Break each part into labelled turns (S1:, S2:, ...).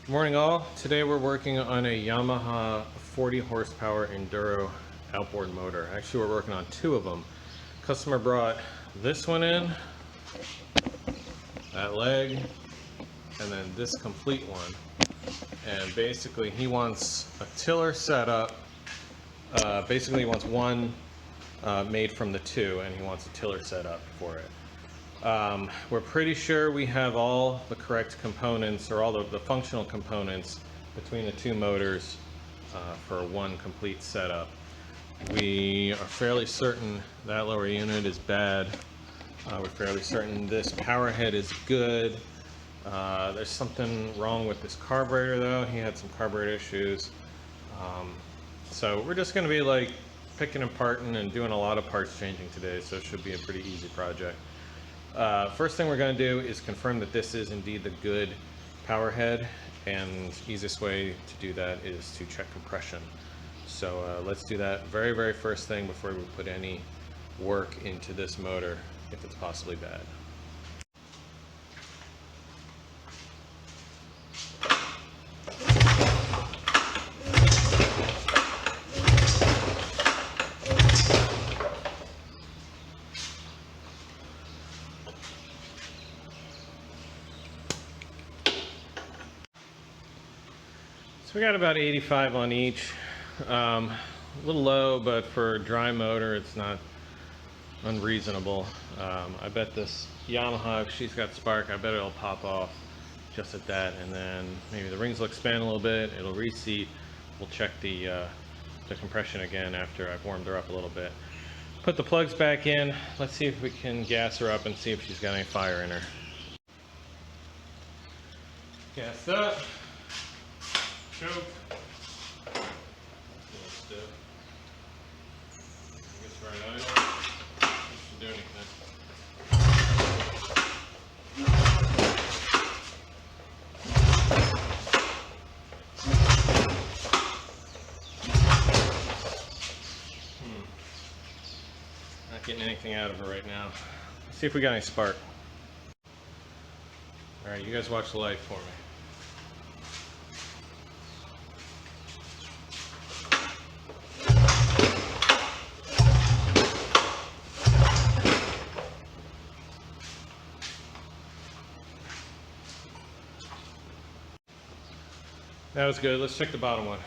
S1: Good morning all. Today we're working on a Yamaha 40 horsepower enduro outboard motor. Actually we're working on two of them. Customer brought this one in, that leg, and then this complete one. And basically he wants a tiller setup. Basically he wants one made from the two, and he wants a tiller setup for it. We're pretty sure we have all the correct components, or all of the functional components between the two motors for one complete setup. We are fairly certain that lower unit is bad. We're fairly certain this power head is good. There's something wrong with this carburetor though. He had some carburetor issues. So we're just going to be like picking and parting and doing a lot of parts changing today, so it should be a pretty easy project. First thing we're going to do is confirm that this is indeed the good power head, and the easiest way to do that is to check compression. So let's do that very first thing before we put any work into this motor if it's possibly bad. So we got about 85 on each. A little low, but for a dry motor it's not unreasonable. I bet this Yamaha, if she's got spark, I bet it'll pop off just at that, and then maybe the rings will expand a little bit, it'll reseat. We'll check the compression again after I've warmed her up a little bit. Put the plugs back in. Let's see if we can gas her up and see if she's got any fire in her. Gassed up. Choke. Stiff. I guess right idle. Should do anything. Not getting anything out of her right now. Let's see if we got any spark. Alright, you guys watch the light for me. That was good. Let's check the bottom one.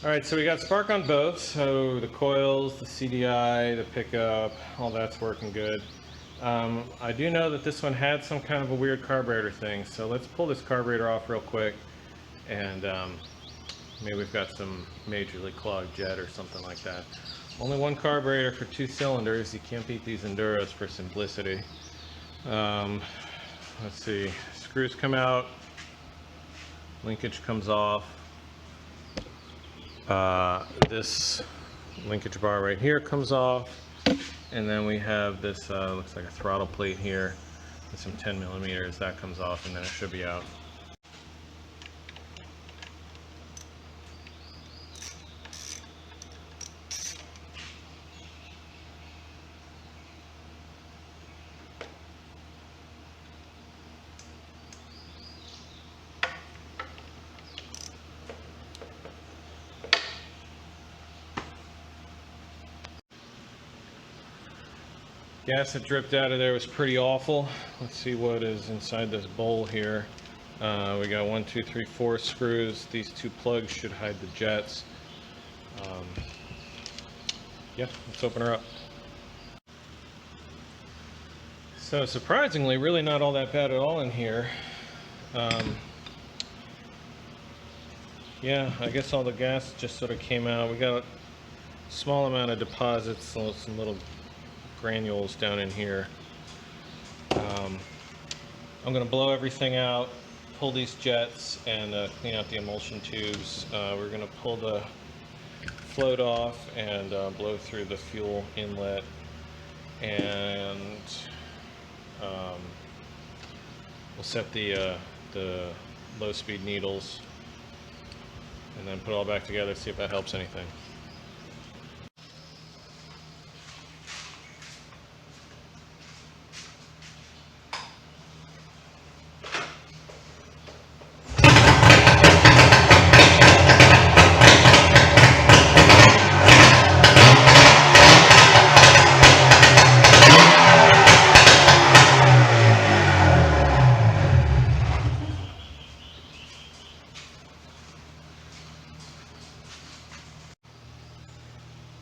S1: Alright, so we got spark on both, so the coils, the CDI, the pickup, all that's working good. I do know that this one had some kind of a weird carburetor thing, so let's pull this carburetor off real quick, and maybe we've got some majorly clogged jet or something like that. Only one carburetor for two cylinders. You can't beat these enduros for simplicity. Let's see, screws come out, linkage comes off. This linkage bar right here comes off, and then we have this looks like a throttle plate here with some 10mm. That comes off, and then it should be out. Gas that dripped out of there was pretty awful. Let's see what is inside this bowl here. We got 1, 2, 3, 4 screws. These two plugs should hide the jets. Yeah, let's open her up. So surprisingly, really not all that bad at all in here. Yeah, I guess all the gas just sort of came out. We got a small amount of deposits, so some little granules down in here. I'm going to blow everything out, pull these jets, and clean out the emulsion tubes. We're going to pull the float off and blow through the fuel inlet, and we'll set the low-speed needles, and then put it all back together, see if that helps anything.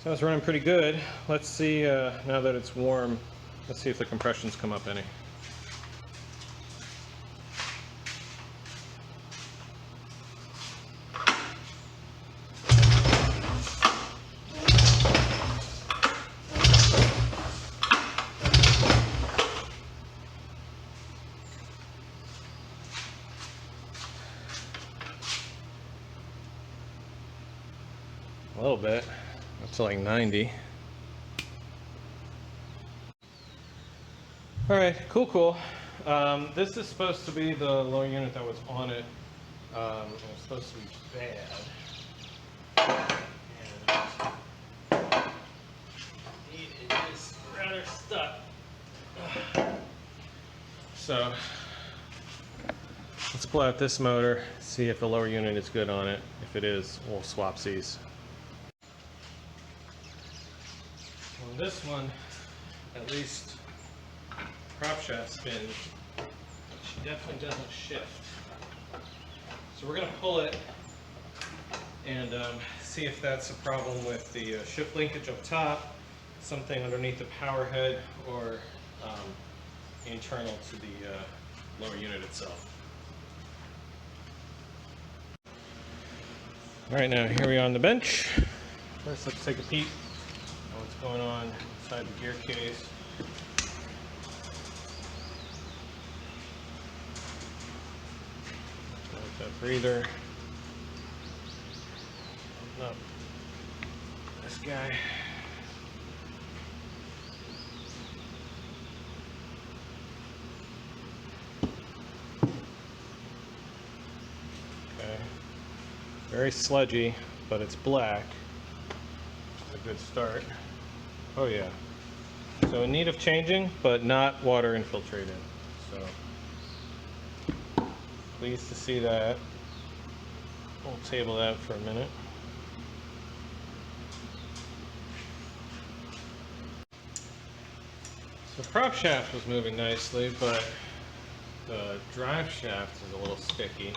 S1: So it's running pretty good. Let's see, now that it's warm, let's see if the compressions come up any. A little bit. Up to like 90. Alright, cool. This is supposed to be the lower unit that was on it. It was supposed to be bad. And it is rather stuck. So, let's pull out this motor, see if the lower unit is good on it. If it is, we'll swap these. On this one, at least prop shaft spin, she definitely doesn't shift. So we're going to pull it and see if that's a problem with the shift linkage up top, something underneath the power head, or internal to the lower unit itself. Alright, now here we are on the bench. First, let's take a peek at what's going on inside the gear case. There's that breather. Open up this guy. Okay. Very sludgy, but it's black. A good start. Oh yeah. So in need of changing, but not water infiltrated. So pleased to see that. We'll table that for a minute. So the prop shaft was moving nicely, but the drive shaft is a little sticky.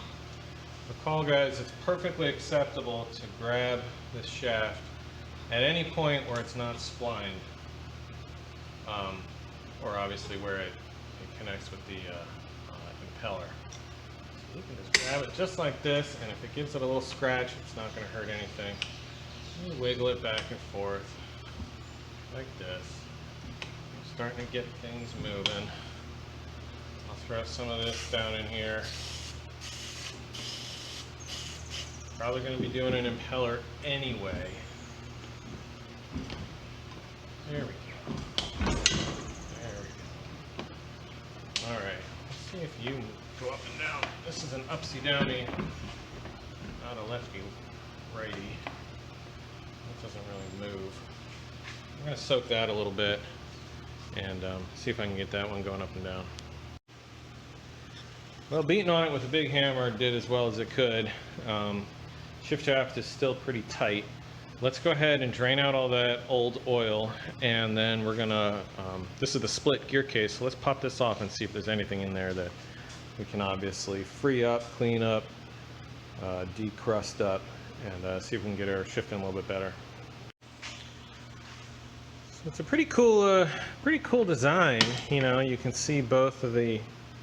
S1: Recall, guys, it's perfectly acceptable to grab this shaft at any point where it's not splined, or obviously where it connects with the impeller. So you can just grab it just like this, and if it gives it a little scratch, it's not going to hurt anything. You wiggle it back and forth like this. I'm starting to get things moving. I'll throw some of this down in here. Probably going to be doing an impeller anyway. There we go. There we go. Alright, let's see if you go up and down. This is an upsy-downy, not a lefty-righty. That doesn't really move. I'm going to soak that a little bit and see if I can get that one going up and down. Well, beating on it with a big hammer did as well as it could. Shift shaft is still pretty tight. Let's go ahead and drain out all that old oil, and then we're gonna, this is the split gear case, so let's pop this off and see if there's anything in there that we can obviously free up, clean up, decrust up, and see if we can get our shifting a little bit better. So it's a pretty cool design. You know, you can see both of the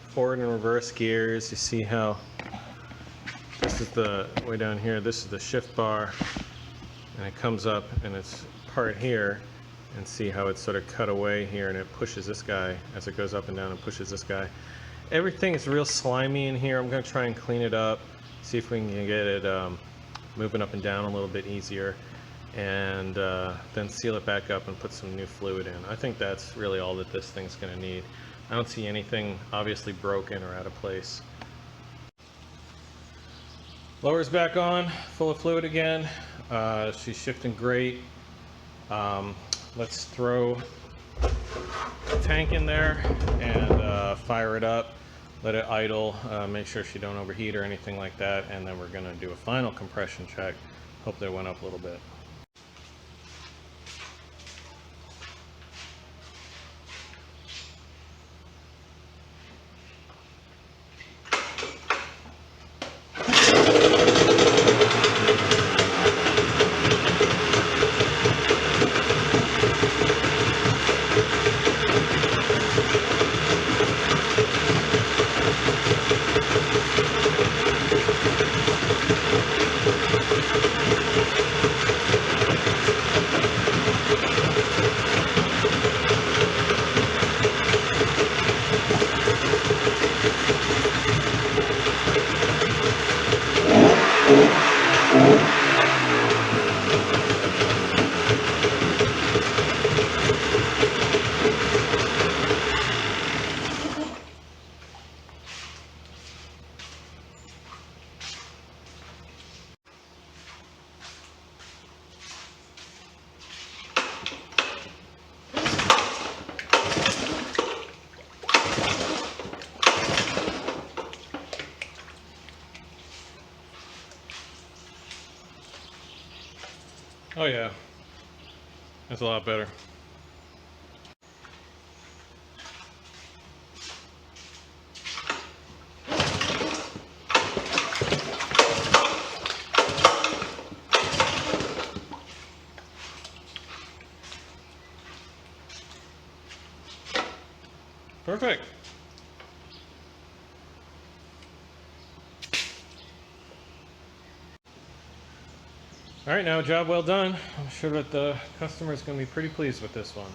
S1: forward and reverse gears. You see how this is the way down here, this is the shift bar, and it comes up and it's part here, and see how it's sort of cut away here, and it pushes this guy as it goes up and down and pushes this guy. Everything is real slimy in here. I'm going to try and clean it up, see if we can get it moving up and down a little bit easier, and then seal it back up and put some new fluid in. I think that's really all that this thing's going to need. I don't see anything obviously broken or out of place. Lower's back on, full of fluid again. She's shifting great. Let's throw the tank in there and fire it up. Let it idle, make sure she don't overheat or anything like that, and then we're gonna do a final compression check. Hope that went up a little bit. Oh yeah, that's a lot better. Perfect. All right, now job well done. I'm sure that the customer is going to be pretty pleased with this one.